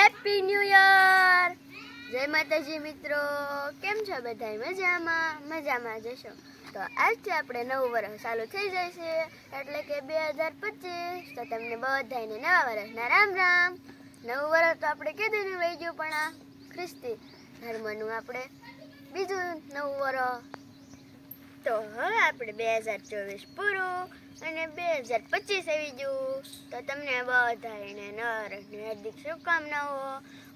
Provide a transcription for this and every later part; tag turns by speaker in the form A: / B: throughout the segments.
A: Happy new year. જય માતાજી મિત્રો, કેમ છો બધા? મજામાં જશો તો આજથી આપણે નવું વર્ષ ચાલુ થઈ જાય છે, એટલે કે 2025. તો તમને બધાને નવા વર્ષના રામ રામ. નવું વર્ષ તો આપણે કીધું વહી ગયું, પણ આ ખ્રિસ્તી ધર્મનું આપણે બીજું નવું વર્ષ. તો હવે આપણે 2024 પૂરું અને 2025 આવી ગયું. તો તમને બધાને નવા વર્ષની હાર્દિક શુભકામનાઓ.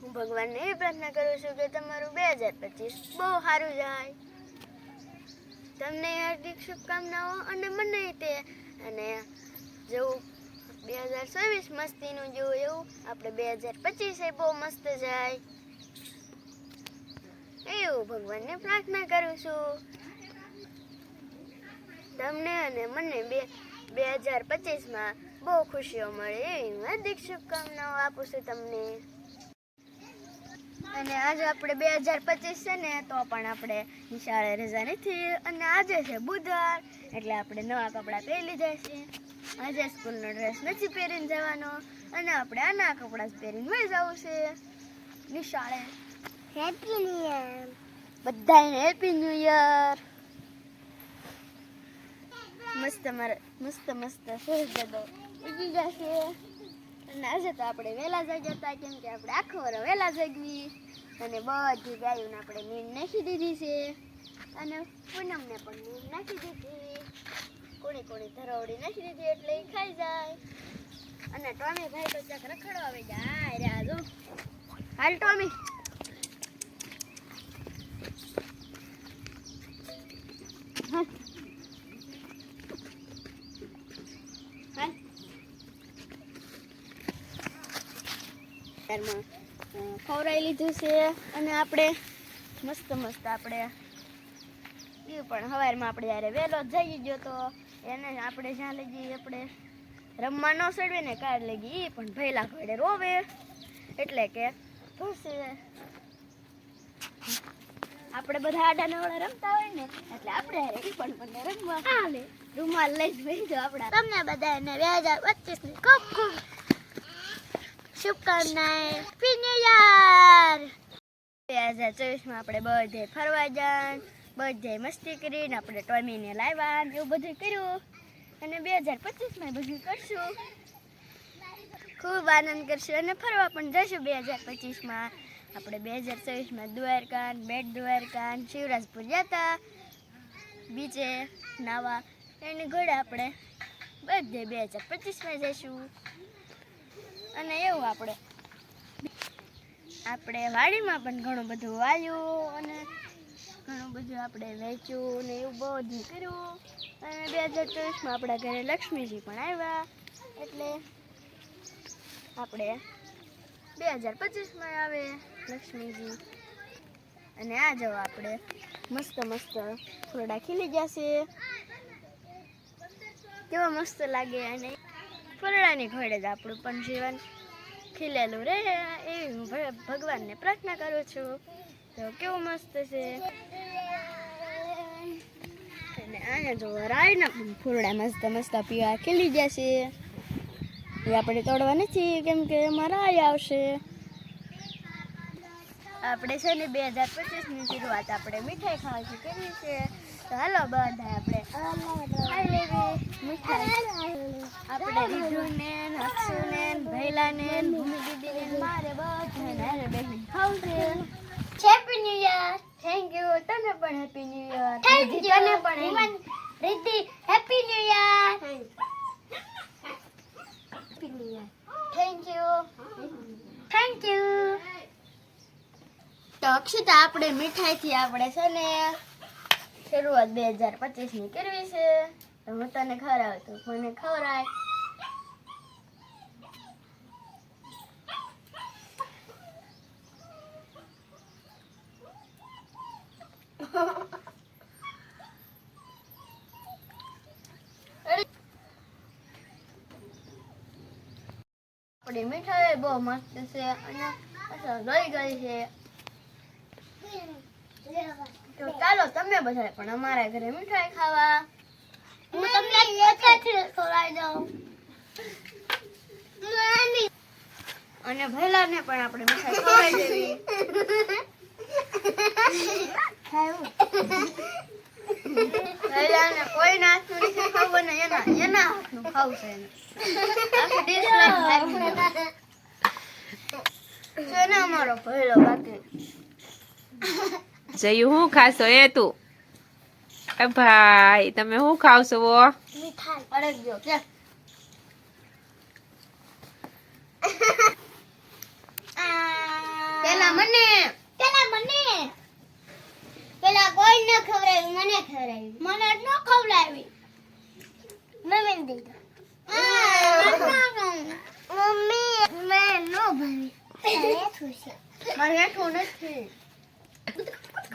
A: હું ભગવાનને એવી પ્રાર્થના કરું છું કે તમારું 2025 બહુ સારું જાય. તમને હાર્દિક શુભકામનાઓ અને મને તે. અને જેવું 2024 મસ્તીનું જેવું એવું આપણે 2025 બહુ મસ્ત જાય એવું ભગવાનને પ્રાર્થના કરું છું. તમને અને મને 2025માં બહુ ખુશીઓ મળે એવી હાર્દિક શુભકામનાઓ આપું છું તમને. અને આજે આપણે 2025 છે ને, તો પણ આપણે નિશાળે રજા નથી. અને આજે છે બુધવાર, એટલે આપણે નવા કપડાં પહેરી લીધા છે. આજે સ્કૂલનો ડ્રેસ નથી પહેરીને જવાનો, અને આપણે આના કપડાં જ પહેરીને વહી જવું છે નિશાળે. હેપી ન્યુ યર બધાને, હેપી ન્યુ યર. મસ્ત સૂરજદો ઉગી જશે. અને આજે તો આપણે વહેલા જાગ્યા હતા, કેમ કે આપણે આખો વરસ વહેલા જાગવી. અને બધી ગાયોને આપણે નીંદ નાખી દીધી છે, અને પૂનમને પણ નીંદ નાખી દીધી. કોણી ધરવડી નાખી દીધી, એટલે એ ખાઈ જાય. અને ટોમી ભાઈ તો ચાક રખડવા આવી જાય. રહ્યા જો, હાલ ટોમી. ખવડાવી લીધું છે, અને આપણે મસ્ત આપણે એ પણ સવારમાં આપણે જ્યારે વહેલો જઈ ગયો તો એને આપણે જ્યાં લગી આપણે રમવા ન ચડવે ને કાર લગી એ પણ ભયલા ઘડે રોવે. એટલે કે આપણે બધા આડા નવડા રમતા હોય ને, એટલે આપણે એ પણ રમવા હાલે. રૂમાલ લઈ જ બેસજો આપણા. તમને બધાને 2025 ની ખૂબ ખૂબ શુભકામનાએ. Happy new year. 2024માં આપણે બધે ફરવા જાય, બધે મસ્તી કરીને આપણે ટોમીને લાવ્યા, એવું બધું કર્યું. અને 2025માં બધું કરશું, ખૂબ આનંદ કરશું અને ફરવા પણ જઈશું. 2025માં આપણે 2024માં દ્વારકા, બેટ દ્વારકા, શિવરાજપુર ગયા હતા બીચે નાવા. એની ઘોડે આપણે બધે 2025માં જઈશું. અને એવું આપણે વાડીમાં પણ ઘણું બધું વાવ્યું, અને ઘણું બધું આપણે વેચ્યું ને એવું બધું કર્યું. અને 2024માં આપણા ઘરે લક્ષ્મીજી પણ આવ્યા, એટલે આપણે 2025માં આવે લક્ષ્મીજી. અને આ જો આપણે મસ્ત ફૂલડા ખીલી ગયા છે, કેવા મસ્ત લાગે. અને ફૂલડાની ઘોડે જ આપણું પણ જીવન ખીલેલું રહે એવી હું ભગવાનને પ્રાર્થના કરું છું. તો કેવું મસ્ત છે. અને અહીંયા જો રાયના ફૂલડા મસ્ત પીવા ખીલી ગયા છે. એ આપણે તોડવા નથી, કેમ કે એમાં રાય આવશે. આપણે છે ને 2025ની શરૂઆત આપણે મીઠાઈ ખાવાથી કરવી છે. તો હાલો બધા આપણે ખાઈ લેવી મીઠાઈ. આપણે રીધુને, અક્ષુને, ભૈલાને, ભૂમિ દીદીને, મારે બધાને બેસીને ખાવું છે. Happy new year. Thank you. તને પણ હેપી ન્યુ યર. તને પણ રીતિ happy new year. Happy new year. Thank you. તો અક્ષિતા, આપણે મીઠાઈથી આપણે છે ને શરૂઆત 2025ની કરવી છે. તો હું તને ખવડાવું, તો મને ખવડાય. આપણી મીઠાઈ બહુ મસ્ત છે, અને ગઈ છે. તો ચાલો તમે બધા પણ અમારા ઘરે મીઠાઈ ખાવા. હું તમને ખવડાવી દઉં. અને ભૈલાને પણ આપણે મીઠાઈ ખવડાવી દેવી. ભૈલાને કોઈના હાથનું નથી ખાવું ને એના હાથનું ખાવું છે એને. આખી dish લઈને નાખી. છે ને અમારો ભૈલો બાકી.
B: જયું હું ખાશો એ તું? એ ભાઈ તમે શું ખાવશો?
A: મીઠાઈ અડકજો કે પેલા મને પેલા કોઈ ન ખવડાવી, મને ખવડાવી. મને ન ખવડાવી. મમ્મી દીધા. મમ્મી મેં નો ભરી. મારે હેઠું નથી.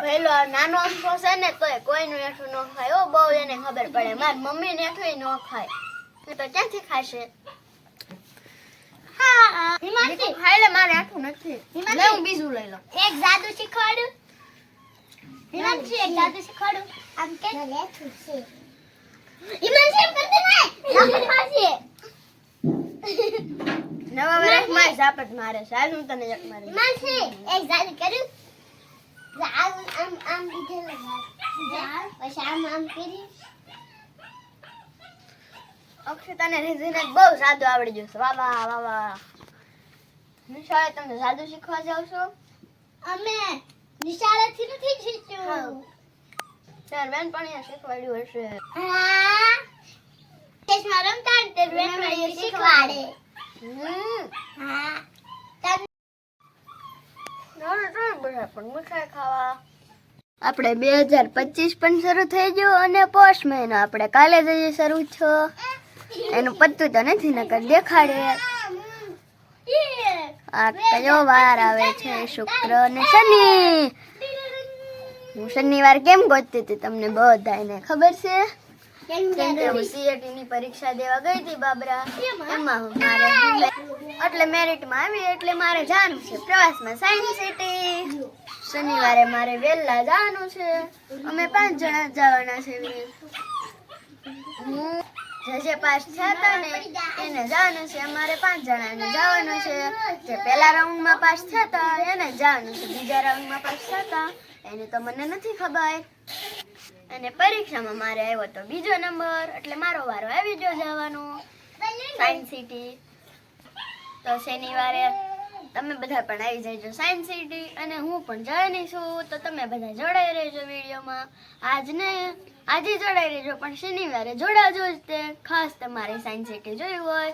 A: પહેલો નાનો અમથો છે ને તોય કોઈનું હેઠું ન ખાય. ઓ બહુ એને ખબર પડે. મારી મમ્મી ને હેઠું ન ખાય. એ તો ક્યાંથી ખાશે? હા હિમાંશી ખાઈ લે. મારે હેઠું નથી. લે હું બીજું લઈ લઉં. એક જાદુ શીખવાડું. હિમાંશી એક જાદુ શીખવાડું. આમ કે હેઠું છે. હિમાંશી એમ કરતે નહીં. હિમાંશી નવા વર્ષમાં ઝાપટ મારે છે. હાલ હું તને એક મારી. હિમાંશી એક જાદુ કર્યું. આમ દીધેલું પછી આમ કરી. અક્ષતાને રીઝીને બહુ સાદું આવડી ગયું છે. વાહ વાહ વાહ વાહ. નિશાળે તમે સાદુ શીખવા જાવ છો? અમે નિશાળેથી નથી શીખ્યું. તાર બેનપણીએ શીખવાડ્યું હશે. હા ચશ્મા રમતા ને તે બેનપણીએ શીખવાડે. હા આપણે 2025 પણ શરૂ થઈ ગયું અને પોષ મહિનો આપણે કાલે જ શરૂ છો. એનું પત્તું તો નથી નકર દેખાડે. આ કયો વાર આવે છે? શુક્ર અને શનિ. હું શનિવાર કેમ ગોતતી હતી તમને બધાને ખબર છે? કેમ કે હું CAT ની પરીક્ષા દેવા ગઈ હતી બાબરા. એમાં મારે એટલે મેરિટમાં આવી એટલે મારે જવાનું છે પ્રવાસમાં સાયન્સ સિટી. શનિવારે મારે વહેલા જવાનું છે. અમે 5 જણા જવાના છે. હું જે પાસ થયા હતા ને એને જવાનું છે. અમારે 5 જણાને જવાનું છે. જે પહેલા રાઉન્ડમાં પાસ થયા હતા એને જવાનું છે. બીજા રાઉન્ડમાં પાસ થયા હતા એને તો મને નથી ખબર. અને પરીક્ષામાં મારે આવ્યો તો બીજો નંબર એટલે મારો વારો આવી ગયો જવાનો સાયન્સ સિટી. તો શનિવારે તમે બધા પણ આવી જજો સાયન્સ સિટી અને હું પણ જવાની છું. તો તમે બધા જોડાઈ રહેજો વિડીયોમાં. આજે જોડાઈ રહેજો પણ શનિવારે જોડાજો જ તે. ખાસ તમારે સાયન્સ સિટી જોયું હોય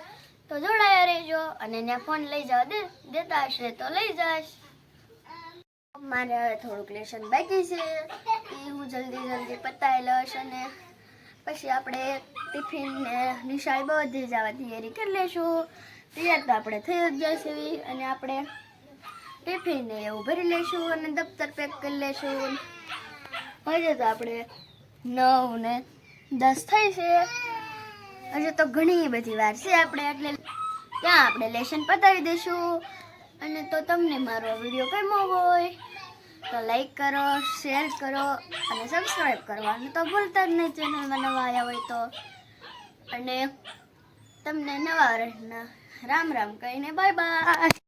A: તો જોડાયા રહેજો. અને ત્યાં ફોન લઈ જવા દેતા હશે તો લઈ જાશ. મારે હવે થોડુંક લેશન બાકી છે એ હું જલ્દી પતાવી લઈશ. અને પછી આપણે ટિફિન ને નિશાળ બધી જવા તૈયારી કરી લઈશું. તૈયાર તો આપણે થઈ જ જશે. અને આપણે ટિફિન ને એવું ભરી લઈશું અને દફતર પેક કરી લઈશું. હજુ તો આપણે 9 ને 10 થઈ છે. હજુ તો ઘણી બધી વાર છે આપણે એટલે ત્યાં આપણે લેશન પતાવી દઈશું. અને તો તમને મારો વિડીયો ગમ્યો હોય તો લાઈક કરો, શેર કરો અને સબસ્ક્રાઈબ કરવાનું તો ભૂલતા જ નહીં ચેનલમાં નવા આવ્યા હોય તો. અને તમને નવા વર્ષના રામ રામ કહીને બાય બાય.